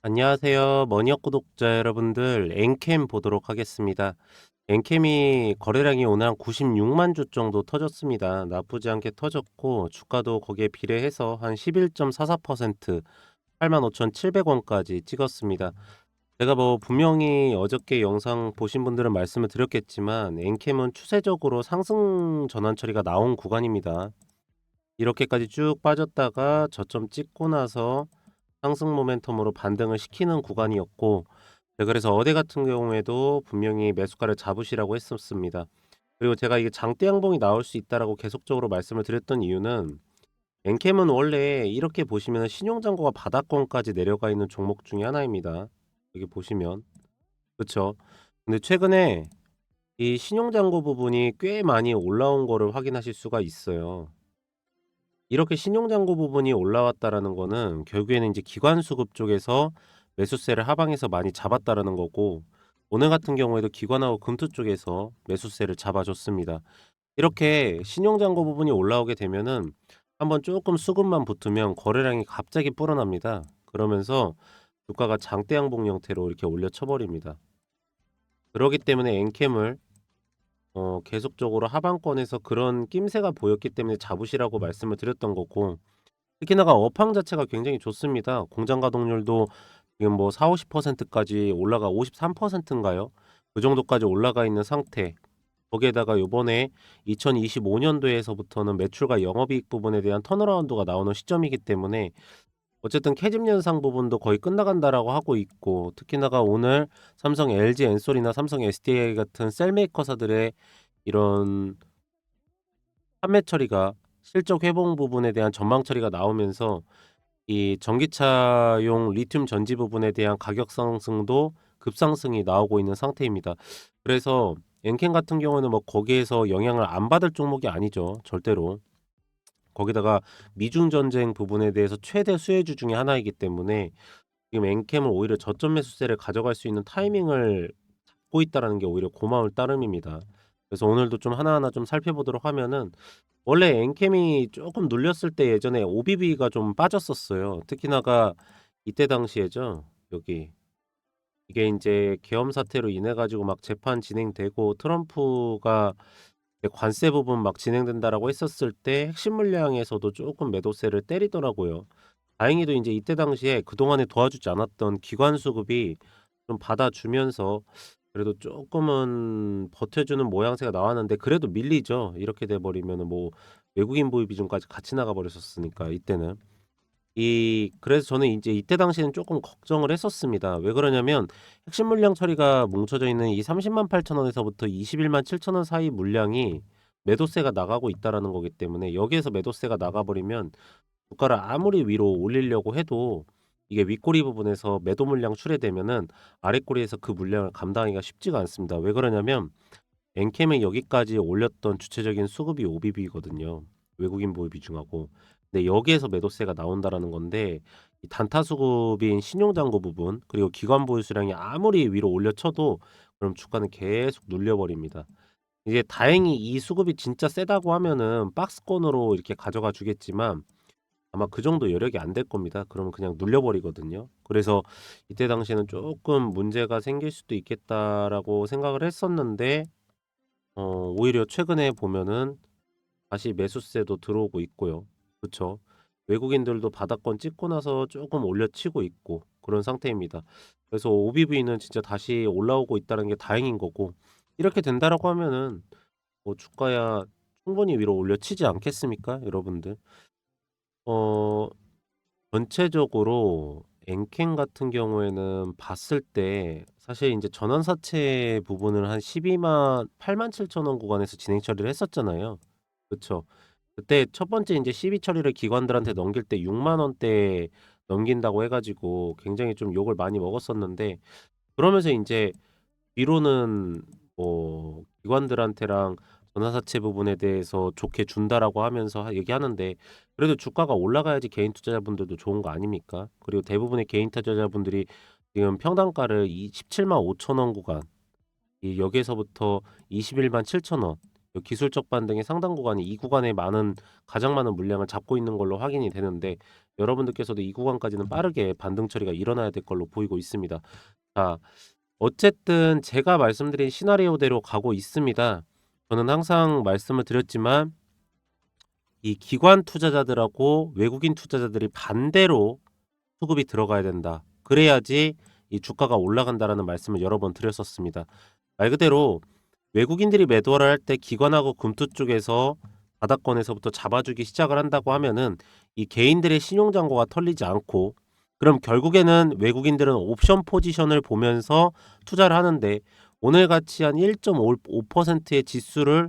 안녕하세요. 머니업 구독자 여러분들, 엔캠 보도록 하겠습니다. 엔캠이 거래량이 오늘 한 96만 주 정도 터졌습니다. 나쁘지 않게 터졌고, 주가도 거기에 비례해서 한 11.44%, 85,700원까지 찍었습니다. 제가 뭐 분명히 어저께 영상 보신 분들은 말씀을 드렸겠지만, 엔캠은 추세적으로 상승 전환 처리가 나온 구간입니다. 이렇게까지 쭉 빠졌다가 저점 찍고 나서 상승 모멘텀으로 반등을 시키는 구간이었고, 네, 그래서 어제 같은 경우에도 분명히 매수가를 잡으시라고 했었습니다. 그리고 제가 이게 장대 양봉이 나올 수 있다라고 계속적으로 말씀을 드렸던 이유는, 엔캠은 원래 이렇게 보시면 신용잔고가 바닥권까지 내려가 있는 종목 중에 하나입니다. 여기 보시면 그쵸. 근데 최근에 이 신용잔고 부분이 꽤 많이 올라온 거를 확인하실 수가 있어요. 이렇게 신용잔고 부분이 올라왔다라는 거는 결국에는 이제 기관 수급 쪽에서 매수세를 하방에서 많이 잡았다라는 거고, 오늘 같은 경우에도 기관하고 금투 쪽에서 매수세를 잡아줬습니다. 이렇게 신용잔고 부분이 올라오게 되면은 한번 조금 수급만 붙으면 거래량이 갑자기 불어납니다. 그러면서 주가가 장대 양봉 형태로 이렇게 올려쳐 버립니다. 그러기 때문에 엔캠을 계속적으로 하방권에서 그런 낌새가 보였기 때문에 잡으시라고 말씀을 드렸던 거고, 특히나가 업황 자체가 굉장히 좋습니다. 공장 가동률도 지금 뭐 40-50%까지 올라가 53%인가요? 그 정도까지 올라가 있는 상태. 거기에다가 요번에 2025년도에서부터는 매출과 영업이익 부분에 대한 턴어라운드가 나오는 시점이기 때문에 어쨌든 캐즘 연상 부분도 거의 끝나간다라고 하고 있고, 특히나가 오늘 삼성 LG 엔솔이나 삼성 SDI 같은 셀메이커사들의 이런 판매 처리가, 실적 회복 부분에 대한 전망 처리가 나오면서 이 전기차용 리튬 전지 부분에 대한 가격 상승도 급상승이 나오고 있는 상태입니다. 그래서 엔캠 같은 경우는 뭐 거기에서 영향을 안 받을 종목이 아니죠. 절대로. 거기다가 미중 전쟁 부분에 대해서 최대 수혜주 중에 하나이기 때문에 지금 엔캠은 오히려 저점 매수세를 가져갈 수 있는 타이밍을 잡고 있다라는 게 오히려 고마울 따름입니다. 그래서 오늘도 좀 하나하나 좀 살펴보도록 하면은, 원래 엔캠이 조금 눌렸을 때 예전에 OBB가 좀 빠졌었어요. 특히나가 이때 당시에죠. 여기 이게 인제 계엄 사태로 인해 가지고 막 재판 진행되고 트럼프가 이제 관세 부분 막 진행된다라고 했었을 때 핵심 물량에서도 쪼끔 매도세를 때리더라고요. 다행히도 인제 이때 당시에 그동안에 도와주지 않았던 기관 수급이 좀 받아주면서 그래도 쪼끔은 버텨주는 모양새가 나왔는데, 그래도 밀리죠. 이렇게 돼 버리면은 뭐 외국인 보유 비중까지 같이 나가 버렸었으니까 이때는. 그래서 저는 인제 이때 당시에는 쪼끔 걱정을 했었습니다. 왜 그러냐면 핵심 물량 처리가 뭉쳐져 있는 이 308,000 원에서부터 217,000 원 사이 물량이 매도세가 나가고 있다라는 거기 때문에, 여기에서 매도세가 나가 버리면 주가를 아무리 위로 올리려고 해도 이게 윗꼬리 부분에서 매도 물량 출회되면은 아랫꼬리에서 그 물량을 감당하기가 쉽지가 않습니다. 왜 그러냐면 엔캠이 여기까지 올렸던 주체적인 수급이 OBB거든요. 외국인 보유 비중하고. 근데 여기에서 매도세가 나온다라는 건데, 이 단타 수급인 신용잔고 부분 그리고 기관 보유 수량이 아무리 위로 올려쳐도 그럼 주가는 계속 눌려 버립니다. 이제 다행히 이 수급이 진짜 세다고 하면은 박스권으로 이렇게 가져가 주겠지만 아마 그 정도 여력이 안 될 겁니다. 그러면 그냥 눌려 버리거든요. 그래서 이때 당시에는 조금 '문제가 생길 수도 있겠다.'라고 생각을 했었는데, 오히려 최근에 보면은 다시 매수세도 들어오고 있고요. 그쵸. 외국인들도 바닥권 찍고 나서 쪼끔 올려치고 있고 그런 상태입니다. 그래서 OBV는 진짜 다시 올라오고 있다는 게 다행인 거고, 이렇게 된다라고 하면은 뭐 주가야 충분히 위로 올려치지 않겠습니까, 여러분들? 어 전체적으로 엔캠 같은 경우에는 봤을 때 사실 인제 전환사채 부분을 한 128,700,000원 구간에서 진행 처리를 했었잖아요. 그쵸. 그때 첫 번째 인제 시비 처리를 기관들한테 넘길 때 6만 원대에 넘긴다고 해 가지고 굉장히 좀 욕을 많이 먹었었는데, 그러면서 인제 뒤로는 뭐 기관들한테랑 전환사채 부분에 대해서 좋게 준다라고 하면서 얘기하는데, 그래도 주가가 올라가야지 개인 투자자분들도 좋은 거 아닙니까? 그리고 대부분의 개인 투자자분들이 지금 평단가를 이 175,000원 구간, 이 여기에서부터 217,000원, 요 기술적 반등의 상당 구간이 이 구간에 가장 많은 물량을 잡고 있는 걸로 확인이 되는데, 여러분들께서도 이 구간까지는 빠르게 반등 처리가 일어나야 될 걸로 보이고 있습니다. 자, 어쨌든 제가 말씀드린 시나리오대로 가고 있습니다. 저는 항상 말씀을 드렸지만 이 기관 투자자들하고 외국인 투자자들이 반대로 수급이 들어가야 된다. 그래야지 이 주가가 올라간다라는 말씀을 여러 번 드렸었습니다. 말 그대로 외국인들이 매도를 할 때 기관하고 금투 쪽에서 바닥권에서부터 잡아주기 시작을 한다고 하면은 이 개인들의 신용잔고가 털리지 않고, 그럼 결국에는 외국인들은 옵션 포지션을 보면서 투자를 하는데, 오늘 같이 한 1.5%의 지수를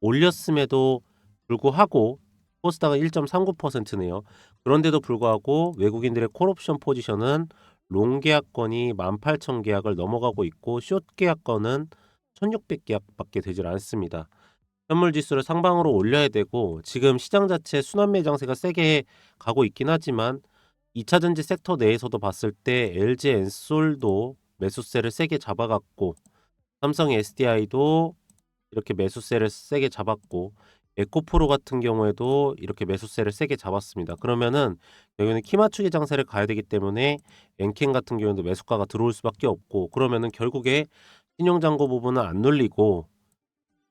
올렸음에도 불구하고 코스닥은 1.39%네요. 그런데도 불구하고 외국인들의 콜옵션 포지션은 롱 계약건이 18,000계약을 넘어가고 있고 숏 계약건은 1600계약밖에 되질 않습니다. 현물 지수를 상방으로 올려야 되고, 지금 시장 자체 순환 매장세가 세게 가고 있긴 하지만 2차 전지 섹터 내에서도 봤을 때 LG 엔솔도 매수세를 세게 잡아갔고, 삼성 SDI도 이렇게 매수세를 세게 잡았고, 에코프로 같은 경우에도 이렇게 매수세를 세게 잡았습니다. 그러면은 여기는 키 맞추기 장세를 가야 되기 때문에 엔캔 같은 경우에도 매수가가 들어올 수밖에 없고, 그러면은 결국에 신용잔고 부분은 안 눌리고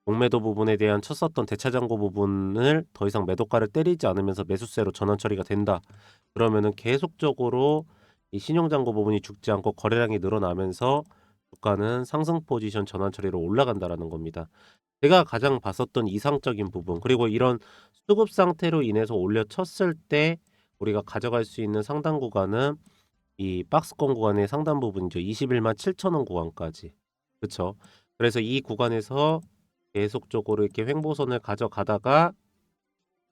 공매도 부분에 대한 쳤었던 대차잔고 부분을 더 이상 매도가를 때리지 않으면서 매수세로 전환 처리가 된다. 그러면은 계속적으로 이 신용잔고 부분이 죽지 않고 거래량이 늘어나면서 주가는 상승 포지션 전환 처리로 올라간다라는 겁니다. 제가 가장 봤었던 이상적인 부분, 그리고 이런 수급 상태로 인해서 올려쳤을 때 우리가 가져갈 수 있는 상단 구간은 이 박스권 구간의 상단 부분이죠. 21만 7천 원 구간까지. 그렇죠. 그래서 이 구간에서 계속적으로 이렇게 횡보선을 가져가다가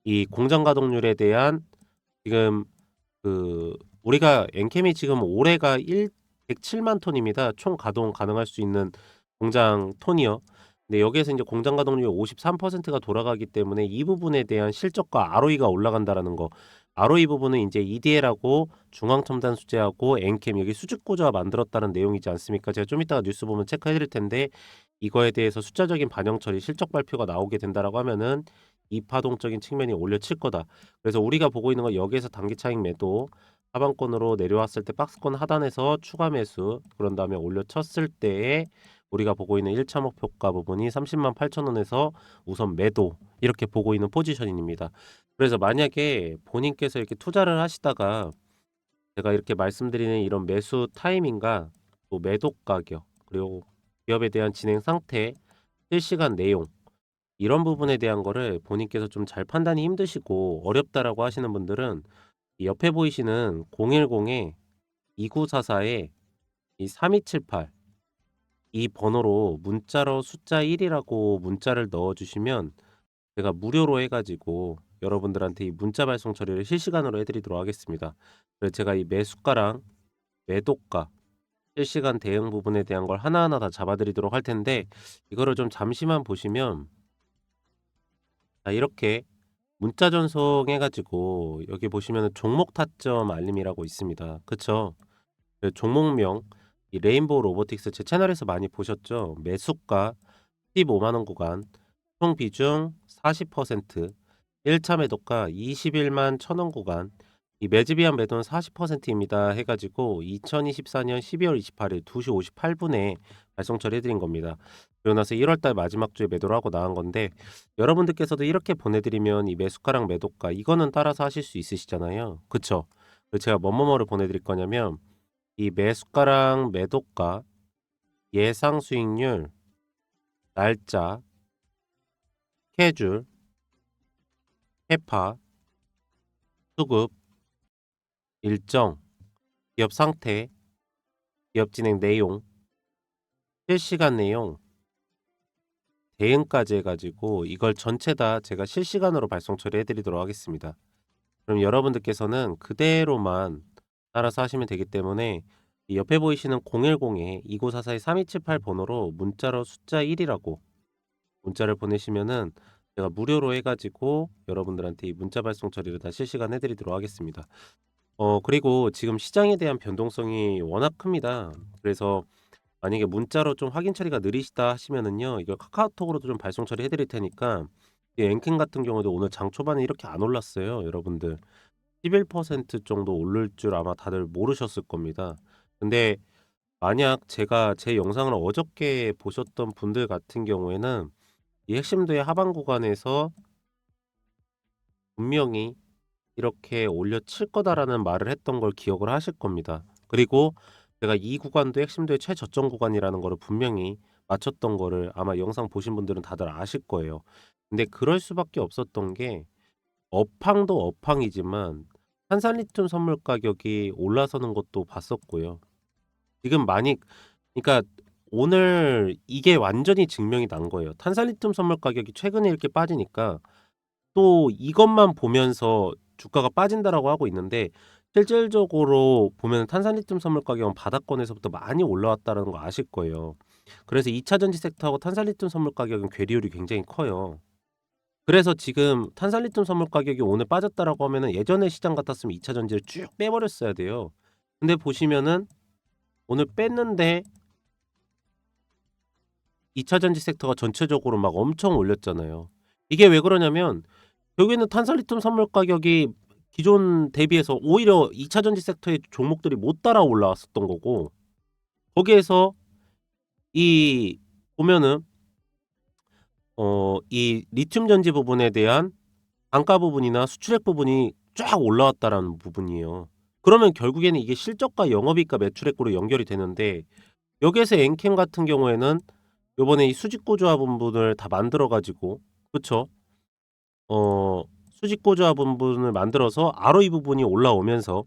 이 공장 가동률에 대한 지금 그 우리가 엔캠이 지금 올해가 107만 톤입니다. 총 가동 가능할 수 있는 공장 톤이요. 근데 여기에서 이제 공장 가동률이 53%가 돌아가기 때문에 이 부분에 대한 실적과 ROE가 올라간다라는 거. ROE 부분은 이제 EDL하고 중앙첨단 수제하고 엔캠 여기 수직 구조화 만들었다는 내용이지 않습니까? 제가 좀 이따가 뉴스 보면 체크해 드릴 텐데, 이거에 대해서 숫자적인 반영 처리 실적 발표가 나오게 된다라고 하면은 이파동적인 측면이 올려칠 거다. 그래서 우리가 보고 있는 건 여기에서 단기 차익 매도, 하방권으로 내려왔을 때 박스권 하단에서 추가 매수, 그런 다음에 올려쳤을 때에 우리가 보고 있는 1차 목표가 부분이 30만 8천 원에서 우선 매도, 이렇게 보고 있는 포지션입니다. 그래서 만약에 본인께서 이렇게 투자를 하시다가 제가 이렇게 말씀드리는 이런 매수 타이밍과 또 매도 가격, 그리고 기업에 대한 진행 상태, 실시간 내용, 이런 부분에 대한 거를 본인께서 좀 잘 판단이 힘드시고 어렵다라고 하시는 분들은 이 옆에 보이시는 010에 2944에 이 3278, 이 번호로 문자로 숫자 1이라고 문자를 넣어주시면 제가 무료로 해가지고 여러분들한테 이 문자 발송 처리를 실시간으로 해드리도록 하겠습니다. 그래서 제가 이 매수가랑 매도가, 실시간 대응 부분에 대한 걸 하나하나 다 잡아드리도록 할 텐데, 이거를 좀 잠시만 보시면, 자, 이렇게 문자 전송해 가지고 여기 보시면은 종목 타점 알림이라고 있습니다. 그쵸? 그 종목명 이 레인보우 로보틱스 제 채널에서 많이 보셨죠? 매수가 15만 원 구간, 총 비중 40%, 1차 매도가 21만 1,000원 구간, 이 매집이한 매도는 40%입니다. 해가지고 2024년 12월 28일 2시 58분에 발송 처리해드린 겁니다. 그러고 나서 1월달 마지막 주에 매도를 하고 나간 건데, 여러분들께서도 이렇게 보내드리면 이 매수가랑 매도가 이거는 따라서 하실 수 있으시잖아요. 그쵸? 그래서 제가 뭐뭐뭐를 보내드릴 거냐면 이 매수가랑 매도가, 예상 수익률, 날짜, 스케줄, 해파, 수급, 일정, 기업 상태, 기업 진행 내용, 실시간 내용, 대응까지 해가지고 이걸 전체 다 제가 실시간으로 발송 처리해 드리도록 하겠습니다. 그럼 여러분들께서는 그대로만 따라서 하시면 되기 때문에 이 옆에 보이시는 010에 2944-3278 번호로 문자로 숫자 1이라고 문자를 보내시면은 제가 무료로 해가지고 여러분들한테 이 문자 발송 처리를 다 실시간 해드리도록 하겠습니다. 그리고 지금 시장에 대한 변동성이 워낙 큽니다. 그래서 만약에 문자로 좀 확인 처리가 느리시다 하시면은요, 이거 카카오톡으로도 좀 발송 처리해 드릴 테니까, 이 앵킹 같은 경우도 오늘 장 초반에 이렇게 안 올랐어요, 여러분들. 11% 정도 오를 줄 아마 다들 모르셨을 겁니다. 근데 만약 제가 제 영상을 어저께 보셨던 분들 같은 경우에는 이 핵심도의 하방 구간에서 분명히 이렇게 올려칠 거다라는 말을 했던 걸 기억을 하실 겁니다. 그리고 제가 이 구간도 핵심도의 최저점 구간이라는 거를 분명히 맞췄던 거를 아마 영상 보신 분들은 다들 아실 거예요. 근데 그럴 수밖에 없었던 게 업황도 업황이지만 탄산리튬 선물 가격이 올라서는 것도 봤었고요. 지금 많이, 그러니까 오늘 이게 완전히 증명이 난 거예요. 탄산리튬 선물 가격이 최근에 이렇게 빠지니까 또 이것만 보면서 주가가 빠진다라고 하고 있는데, 실질적으로 보면 탄산리튬 선물 가격은 바닥권에서부터 많이 올라왔다는 거 아실 거예요. 그래서 2차 전지 섹터하고 탄산리튬 선물 가격은 괴리율이 굉장히 커요. 그래서 지금 탄산리튬 선물 가격이 오늘 빠졌다라고 하면은 예전의 시장 같았으면 2차 전지를 쭉 빼버렸어야 돼요. 근데 보시면은 오늘 뺐는데 2차 전지 섹터가 전체적으로 막 엄청 올렸잖아요. 이게 왜 그러냐면 결국에는 탄산리튬 선물 가격이 기존 대비해서 오히려 2차 전지 섹터의 종목들이 못 따라 올라왔었던 거고, 거기에서 이 보면은 이 리튬 전지 부분에 대한 단가 부분이나 수출액 부분이 쫙 올라왔다라는 부분이에요. 그러면 결국에는 이게 실적과 영업이익과 매출액으로 연결이 되는데, 여기에서 엔캠 같은 경우에는 요번에 이 수직고조화 부분을 다 만들어 가지고, 그쵸? 수직고조화 부분을 만들어서 ROE 부분이 올라오면서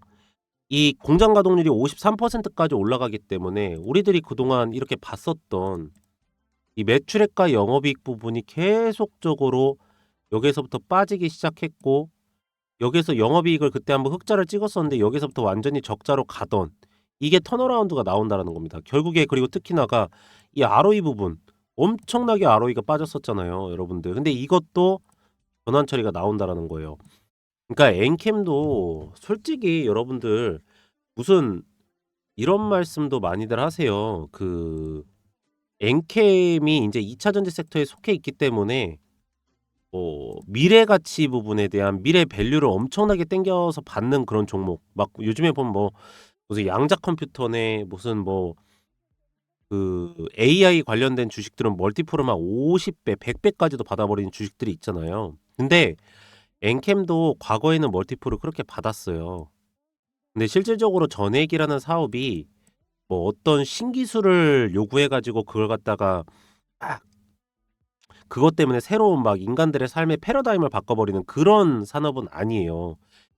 이 공장 가동률이 53%까지 올라가기 때문에 우리들이 그동안 이렇게 봤었던 이 매출액과 영업이익 부분이 계속적으로 여기에서부터 빠지기 시작했고, 여기에서 영업이익을 그때 한번 흑자를 찍었었는데 여기서부터 완전히 적자로 가던 이게 턴어라운드가 나온다라는 겁니다. 결국에. 그리고 특히나가 이 ROE 부분 엄청나게 ROE가 빠졌었잖아요, 여러분들. 근데 이것도 전환 처리가 나온다라는 거예요. 그러니까 엔캠도 솔직히 여러분들 무슨 이런 말씀도 많이들 하세요. 엔캠이 이제 2차 전지 섹터에 속해 있기 때문에 미래 가치 부분에 대한 미래 밸류를 엄청나게 땡겨서 받는 그런 종목. 막 요즘에 보면 뭐 무슨 양자 컴퓨터네, 무슨 뭐 AI 관련된 주식들은 멀티플을 막 50배, 100배까지도 받아버리는 주식들이 있잖아요. 근데 엔캠도 과거에는 멀티플을 그렇게 받았어요. 근데 실질적으로 전액이라는 사업이 뭐 어떤 신기술을 요구해 가지고 그걸 갖다가 막 그것 때문에 새로운 막 인간들의 삶의 패러다임을 바꿔버리는 그런 산업은 아니에요.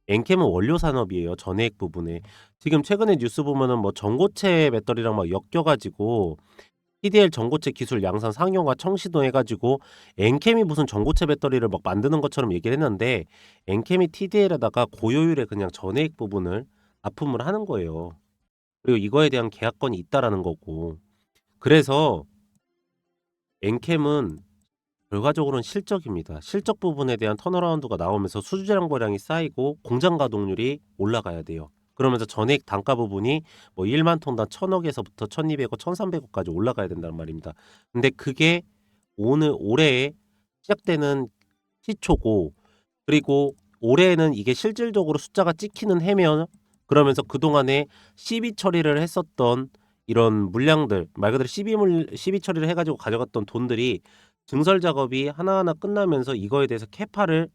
엔캠은 원료 산업이에요, 전해액 부분에. 지금 최근에 뉴스 보면은 뭐 전고체 배터리랑 막 엮여 가지고 TDL 전고체 기술 양산 상용화 청시도 해 가지고 엔캠이 무슨 전고체 배터리를 막 만드는 것처럼 얘기를 했는데, 엔캠이 TDL에다가 고효율의 그냥 전해액 부분을 납품을 하는 거예요. 그리고 이거에 대한 계약권이 있다라는 거고. 그래서 엔캠은 결과적으로는 실적입니다. 실적 부분에 대한 턴어라운드가 나오면서 수주량고량이 쌓이고 공장 가동률이 올라가야 돼요. 그러면서 전액 단가 부분이 뭐 1만 톤당 1,000억에서부터 1,200억, 1,300억까지 올라가야 된다는 말입니다. 근데 그게 올해에 시작되는 시초고, 그리고 올해에는 이게 실질적으로 숫자가 찍히는 해면, 그러면서 그동안에 시비 처리를 했었던 이런 물량들, 말 그대로 시비 처리를 해가지고 가져갔던 돈들이 증설 작업이 하나하나 끝나면서 이거에 대해서 캐파를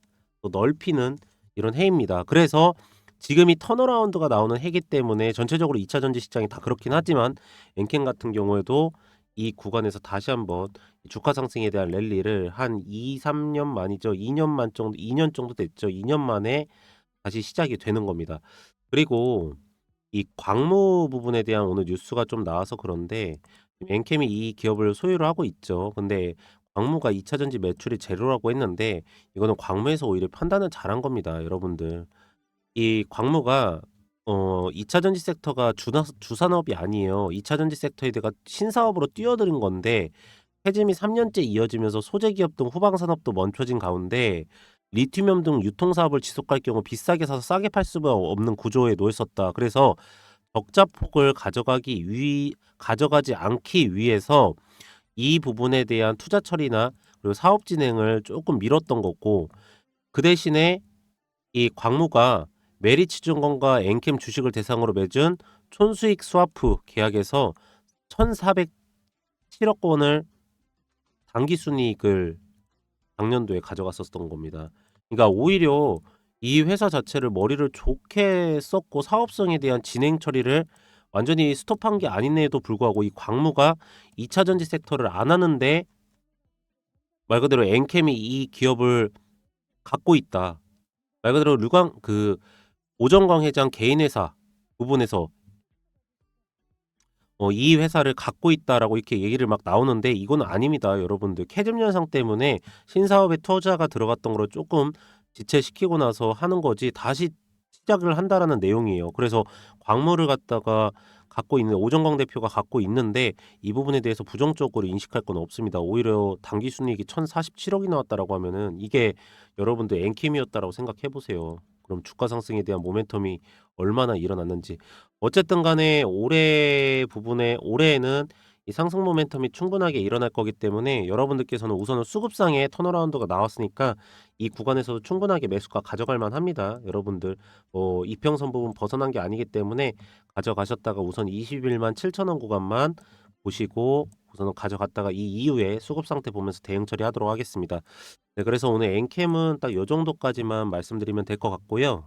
또 넓히는 이런 해입니다. 그래서 지금이 턴어라운드가 나오는 해기 때문에 전체적으로 2차 전지 시장이 다 그렇긴 하지만 엔캠 같은 경우에도 이 구간에서 다시 한번 주가 상승에 대한 랠리를 한 2-3년 만이죠. 2년 만 정도, 2년 정도 됐죠. 2년 만에 다시 시작이 되는 겁니다. 그리고 이 광무 부분에 대한 오늘 뉴스가 좀 나와서 그런데 엔캠이 이 기업을 소유를 하고 있죠. 근데 광무가 2차 전지 매출이 제로라고 했는데 이거는 광무에서 오히려 판단을 잘한 겁니다, 여러분들. 이 광무가 2차 전지 섹터가 주산업이 아니에요. 2차 전지 섹터에다가 신사업으로 뛰어드는 건데 해짐이 3년째 이어지면서 소재 기업 등 후방 산업도 멈춰진 가운데 리튬이온 등 유통 사업을 지속할 경우 비싸게 사서 싸게 팔 수가 없는 구조에 놓였었다. 그래서 적자폭을 가져가지 않기 위해서 이 부분에 대한 투자 처리나 그리고 사업 진행을 조금 미뤘던 거고, 그 대신에 이 광무가 메리츠증권과 엔캠 주식을 대상으로 맺은 촌수익 스와프 계약에서 1,407억 원을 당기 순이익을 작년도에 가져갔었던 겁니다. 그러니까 오히려 이 회사 자체를 머리를 좋게 썼고 사업성에 대한 진행 처리를 완전히 스톱한 게 아닌에도 불구하고 이 광무가 2차 전지 섹터를 안 하는데 말 그대로 엔캠이 이 기업을 갖고 있다. 말 그대로 오정광 회장 개인 회사 부분에서 이 회사를 갖고 있다라고 이렇게 얘기를 막 나오는데 이건 아닙니다, 여러분들. 캐즘 현상 때문에 신사업에 투자가 들어갔던 걸 조금 지체시키고 나서 하는 거지 다시 시작을 한다라는 내용이에요. 그래서 광물을 갖다가 갖고 있는 오정광 대표가 갖고 있는데 이 부분에 대해서 부정적으로 인식할 건 없습니다. 오히려 당기 순이익이 1,047억이 나왔다라고 하면은 이게 여러분들 엔캠이었다라고 생각해 보세요. 그럼 주가 상승에 대한 모멘텀이 얼마나 일어났는지. 어쨌든 간에 올해에는 이 상승 모멘텀이 충분하게 일어날 거기 때문에 여러분들께서는 우선은 수급상의 턴어라운드가 나왔으니까 이 구간에서도 충분하게 매수가 가져갈 만합니다. 여러분들 이평선 부분 벗어난 게 아니기 때문에 가져가셨다가 우선 21만 7천 원 구간만 보시고 우선은 가져갔다가 이 이후에 수급 상태 보면서 대응 처리하도록 하겠습니다. 네, 그래서 오늘 엔캠은 딱 요 정도까지만 말씀드리면 될 것 같고요.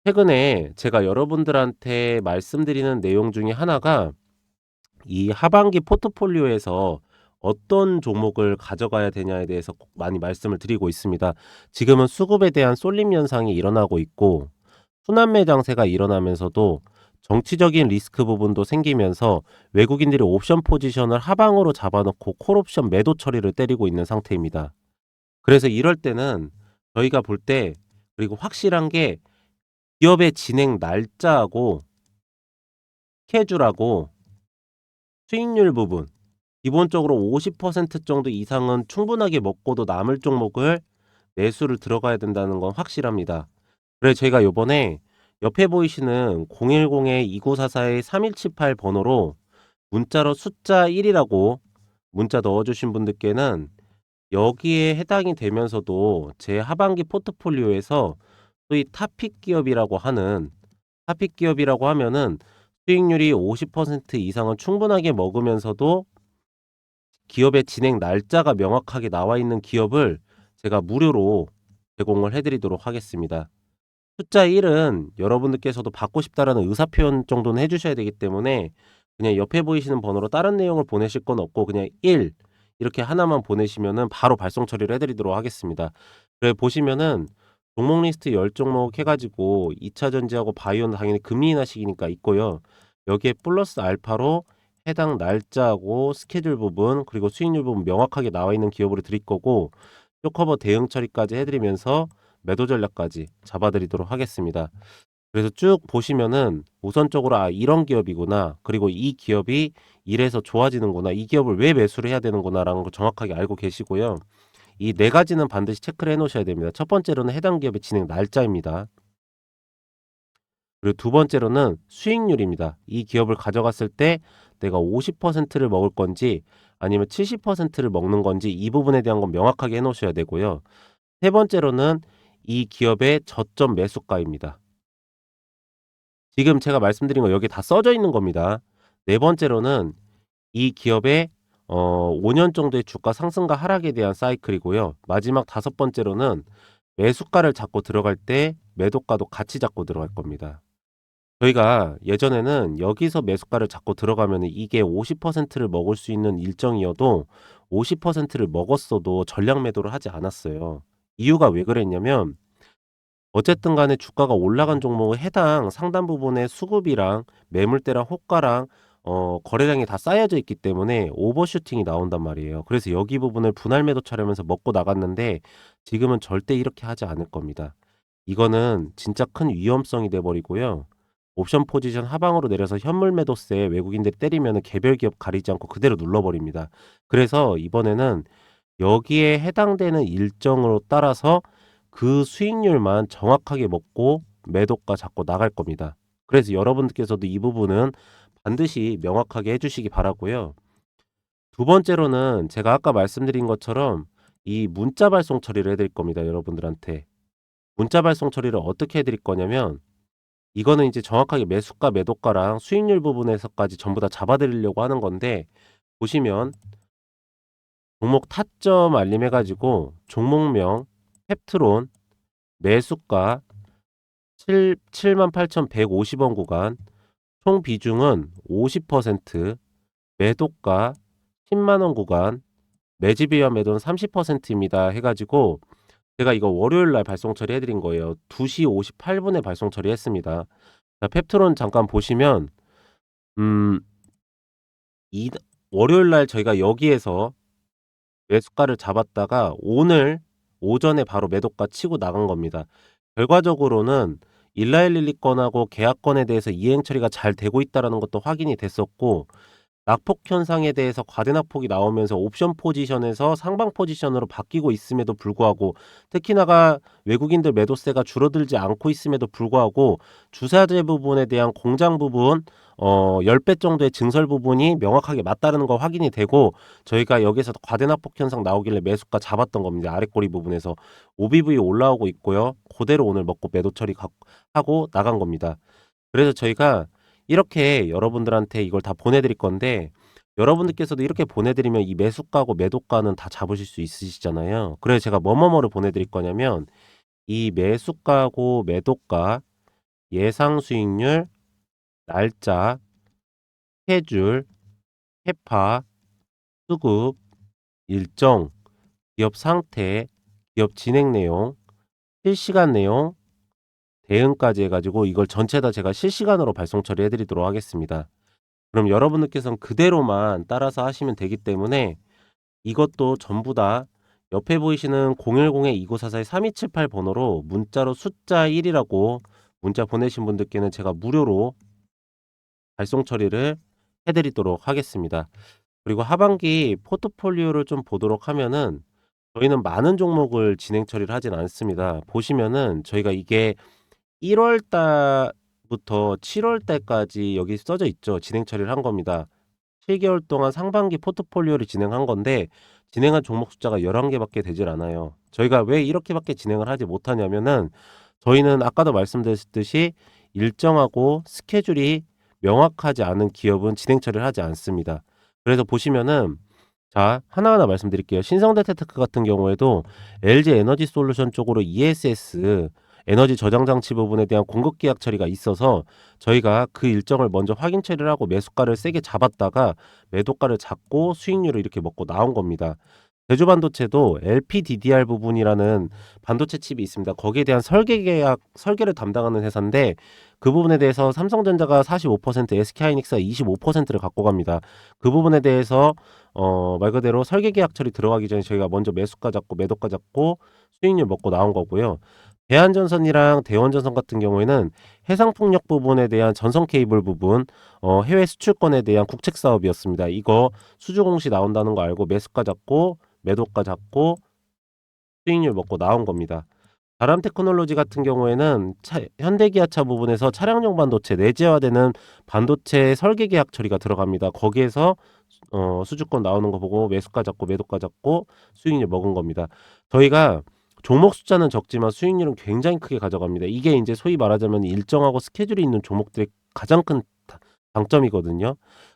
최근에 제가 여러분들한테 말씀드리는 내용 중에 하나가 이 하반기 포트폴리오에서 어떤 종목을 가져가야 되냐에 대해서 꼭 많이 말씀을 드리고 있습니다. 지금은 수급에 대한 쏠림 현상이 일어나고 있고 순환매 장세가 일어나면서도 정치적인 리스크 부분도 생기면서 외국인들이 옵션 포지션을 하방으로 잡아놓고 콜옵션 매도 처리를 때리고 있는 상태입니다. 그래서 이럴 때는 저희가 볼 때 그리고 확실한 게 기업의 진행 날짜하고 스케줄하고 수익률 부분 기본적으로 50% 정도 이상은 충분하게 먹고도 남을 종목을 매수를 들어가야 된다는 건 확실합니다. 그래서 제가 요번에 옆에 보이시는 010-2944-3178 번호로 문자로 숫자 1이라고 문자 넣어주신 분들께는 여기에 해당이 되면서도 제 하반기 포트폴리오에서 소위 타픽 기업이라고 하면은 수익률이 50% 이상은 충분하게 먹으면서도 기업의 진행 날짜가 명확하게 나와 있는 기업을 제가 무료로 제공을 해드리도록 하겠습니다. 숫자 1은 여러분들께서도 받고 싶다라는 의사표현 정도는 해주셔야 되기 때문에 그냥 옆에 보이시는 번호로 다른 내용을 보내실 건 없고 그냥 1 이렇게 하나만 보내시면은 바로 발송 처리를 해드리도록 하겠습니다. 그래 보시면은 종목 리스트 10종목 해가지고 2차 전지하고 바이오는 당연히 금리 인하 시기니까 있고요. 여기에 플러스 알파로 해당 날짜하고 스케줄 부분 그리고 수익률 부분 명확하게 나와 있는 기업으로 드릴 거고 쇼커버 대응 처리까지 해드리면서 매도 전략까지 잡아드리도록 하겠습니다. 그래서 쭉 보시면은 우선적으로 이런 기업이구나. 그리고 이 기업이 이래서 좋아지는구나. 이 기업을 왜 매수를 해야 되는구나라는 걸 정확하게 알고 계시고요. 이 네 가지는 반드시 체크를 해 놓으셔야 됩니다. 첫 번째로는 해당 기업의 진행 날짜입니다. 그리고 두 번째로는 수익률입니다. 이 기업을 가져갔을 때 내가 50%를 먹을 건지 아니면 70%를 먹는 건지 이 부분에 대한 건 명확하게 해 놓으셔야 되고요. 세 번째로는 이 기업의 저점 매수가입니다. 지금 제가 말씀드린 거 여기 다 써져 있는 겁니다. 네 번째로는 이 기업의 5년 정도의 주가 상승과 하락에 대한 사이클이고요. 마지막 다섯 번째로는 매수가를 잡고 들어갈 때 매도가도 같이 잡고 들어갈 겁니다. 저희가 예전에는 여기서 매수가를 잡고 들어가면 이게 50%를 먹을 수 있는 일정이어도 50%를 먹었어도 전량 매도를 하지 않았어요. 이유가 왜 그랬냐면 어쨌든 간에 주가가 올라간 종목은 해당 상단 부분의 수급이랑 매물대랑 호가랑 거래량이 다 쌓여져 있기 때문에 오버슈팅이 나온단 말이에요. 그래서 여기 부분을 분할 매도 차려면서 먹고 나갔는데 지금은 절대 이렇게 하지 않을 겁니다. 이거는 진짜 큰 위험성이 돼 버리고요. 옵션 포지션 하방으로 내려서 현물 매도세 외국인들이 때리면 개별 기업 가리지 않고 그대로 눌러버립니다. 그래서 이번에는 여기에 해당되는 일정으로 따라서 그 수익률만 정확하게 먹고 매도가 잡고 나갈 겁니다. 그래서 여러분들께서도 이 부분은 반드시 명확하게 해주시기 바라고요. 두 번째로는 제가 아까 말씀드린 것처럼 이 문자 발송 처리를 해드릴 겁니다. 여러분들한테. 문자 발송 처리를 어떻게 해 드릴 거냐면 이거는 이제 정확하게 매수가, 매도가랑 수익률 부분에서까지 전부 다 잡아 드리려고 하는 건데 보시면 종목 타점 알림 해 가지고 종목명 펩트론 매수가 78,150원 구간 총 비중은 50% 매도가 10만 원 구간 매집이와 매도는 30%입니다 해 가지고 제가 이거 월요일 날 발송 처리해 드린 거예요. 2시 58분에 발송 처리했습니다. 자, 펩트론 잠깐 보시면 음 이 월요일 날 저희가 여기에서 매수가를 잡았다가 오늘 오전에 바로 매도가 치고 나간 겁니다. 결과적으로는 일라일릴리 건하고 계약건에 대해서 이행 처리가 잘 되고 있다라는 것도 확인이 됐었고 낙폭 현상에 대해서 과대낙폭이 나오면서 옵션 포지션에서 상방 포지션으로 바뀌고 있음에도 불구하고 특히나가 외국인들 매도세가 줄어들지 않고 있음에도 불구하고 주사제 부분에 대한 공장 부분 10배 정도의 증설 부분이 명확하게 맞다는 거 확인이 되고 저희가 여기서 과대낙폭 현상 나오길래 매수가 잡았던 겁니다. 아랫꼬리 부분에서 OBV 올라오고 있고요. 그대로 오늘 먹고 매도 처리 하고 나간 겁니다. 그래서 저희가 이렇게 여러분들한테 이걸 다 보내드릴 건데 여러분들께서도 이렇게 보내드리면 이 매수가고 매도가는 다 잡으실 수 있으시잖아요. 그래서 제가 뭐뭐뭐를 보내드릴 거냐면 이 매수가고 매도가 예상 수익률 날짜 스케줄 캐파 수급 일정 기업 상태 기업 진행 내용 실시간 내용 대응까지 해가지고 이걸 전체 다 제가 실시간으로 발송 처리해 드리도록 하겠습니다. 그럼 여러분들께서는 그대로만 따라서 하시면 되기 때문에 이것도 전부 다 옆에 보이시는 010-2944-3278 번호로 문자로 숫자 1이라고 문자 보내신 분들께는 제가 무료로 발송 처리를 해드리도록 하겠습니다. 그리고 하반기 포트폴리오를 좀 보도록 하면은 저희는 많은 종목을 진행 처리를 하진 않습니다. 보시면은 저희가 이게 1월 달부터 7월 달까지 여기 써져 있죠. 진행 처리를 한 겁니다. 7개월 동안 상반기 포트폴리오를 진행한 건데 진행한 종목 숫자가 11개밖에 되질 않아요. 저희가 왜 이렇게밖에 진행을 하지 못하냐면은 저희는 아까도 말씀드렸듯이 일정하고 스케줄이 명확하지 않은 기업은 진행 처리를 하지 않습니다. 그래서 보시면은 자, 하나하나 말씀드릴게요. 신성대테크 같은 경우에도 LG 에너지 솔루션 쪽으로 ESS 에너지 저장 장치 부분에 대한 공급 계약 처리가 있어서 저희가 그 일정을 먼저 확인 처리를 하고 매수가를 세게 잡았다가 매도가를 잡고 수익률을 이렇게 먹고 나온 겁니다. 제주반도체도 LPDDR 부분이라는 반도체 칩이 있습니다. 거기에 대한 설계를 담당하는 회사인데 그 부분에 대해서 삼성전자가 45%, SK하이닉스가 25%를 갖고 갑니다. 그 부분에 대해서 말 그대로 설계 계약 처리 들어가기 전에 저희가 먼저 매수가 잡고 매도가 잡고 수익률 먹고 나온 거고요. 대한전선이랑 대원전선 같은 경우에는 해상풍력 부분에 대한 전선 케이블 부분, 해외 수출권에 대한 국책 사업이었습니다. 이거 수주 공시 나온다는 거 알고 매수가 잡고 매도가 잡고 수익률 먹고 나온 겁니다. 다람 테크놀로지 같은 경우에는 현대기아차 부분에서 차량용 반도체 내재화되는 반도체 설계 계약 처리가 들어갑니다. 거기에서 수주권 나오는 거 보고 매수가 잡고 매도가 잡고 수익률 먹은 겁니다. 저희가 종목 숫자는 적지만 수익률은 굉장히 크게 가져갑니다. 이게 이제 소위 말하자면 일정하고 스케줄이 있는 종목들의 가장 큰 장점이거든요.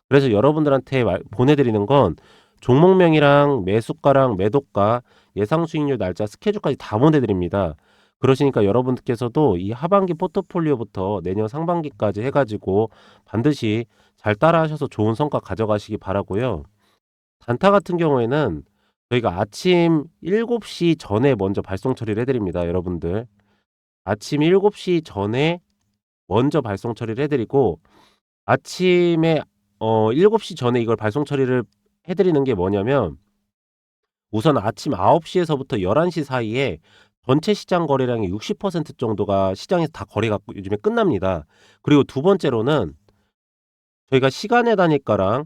그래서 여러분들한테 보내드리는 건 종목명이랑 매수가랑 매도가 예상 수익률 날짜 스케줄까지 다 보내드립니다. 그러시니까 여러분들께서도 이 하반기 포트폴리오부터 내년 상반기까지 해가지고 반드시 잘 따라하셔서 좋은 성과 가져가시기 바라고요. 단타 같은 경우에는 저희가 아침 7시 전에 먼저 발송 처리를 해드립니다. 여러분들 아침 7시 전에 먼저 발송 처리를 해드리고 아침에 7시 전에 이걸 발송 처리를 해드리는 게 뭐냐면 우선 아침 9시에서부터 11시 사이에 전체 시장 거래량의 60% 정도가 시장에서 다 거래가 요즘에 끝납니다. 그리고 두 번째로는 저희가 시간의 단위가랑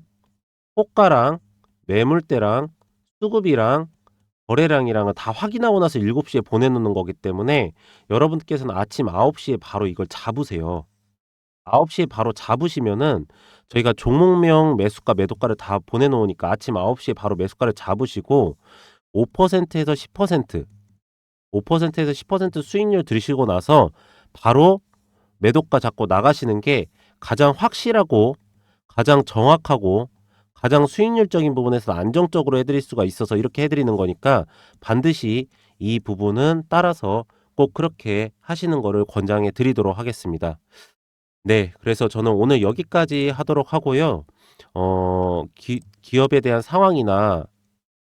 호가랑 매물대랑 수급이랑 거래량이랑은 다 확인하고 나서 7시에 보내놓는 거기 때문에 여러분께서는 아침 9시에 바로 이걸 잡으세요. 9시에 바로 잡으시면은 저희가 종목명 매수가 매도가를 다 보내놓으니까 아침 9시에 바로 매수가를 잡으시고 5%에서 10% 5%에서 10% 수익률 들으시고 나서 바로 매도가 잡고 나가시는 게 가장 확실하고 가장 정확하고 가장 수익률적인 부분에서 안정적으로 해드릴 수가 있어서 이렇게 해드리는 거니까 반드시 이 부분은 따라서 꼭 그렇게 하시는 거를 권장해 드리도록 하겠습니다. 네, 그래서 저는 오늘 여기까지 하도록 하고요. 기업에 대한 상황이나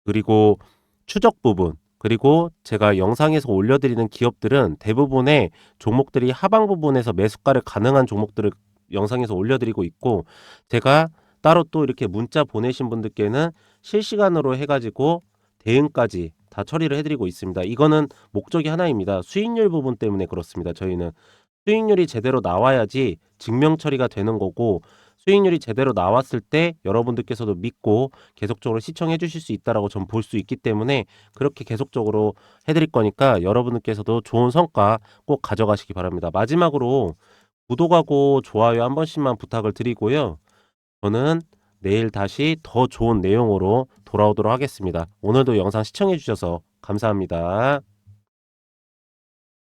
그리고 추적 부분, 그리고 제가 영상에서 올려드리는 기업들은 대부분의 종목들이 하방 부분에서 매수가를 가능한 종목들을 영상에서 올려드리고 있고, 제가 따로 또 이렇게 문자 보내신 분들께는 실시간으로 해가지고 대응까지 다 처리를 해드리고 있습니다. 이거는 목적이 하나입니다. 수익률 부분 때문에 그렇습니다. 저희는 수익률이 제대로 나와야지 증명 처리가 되는 거고, 수익률이 제대로 나왔을 때 여러분들께서도 믿고 계속적으로 시청해 주실 수 있다라고 전 볼 수 있기 때문에 그렇게 계속적으로 해드릴 거니까 여러분들께서도 좋은 성과 꼭 가져가시기 바랍니다. 마지막으로 구독하고 좋아요 한 번씩만 부탁을 드리고요. 저는 내일 다시 더 좋은 내용으로 돌아오도록 하겠습니다. 오늘도 영상 시청해 주셔서 감사합니다.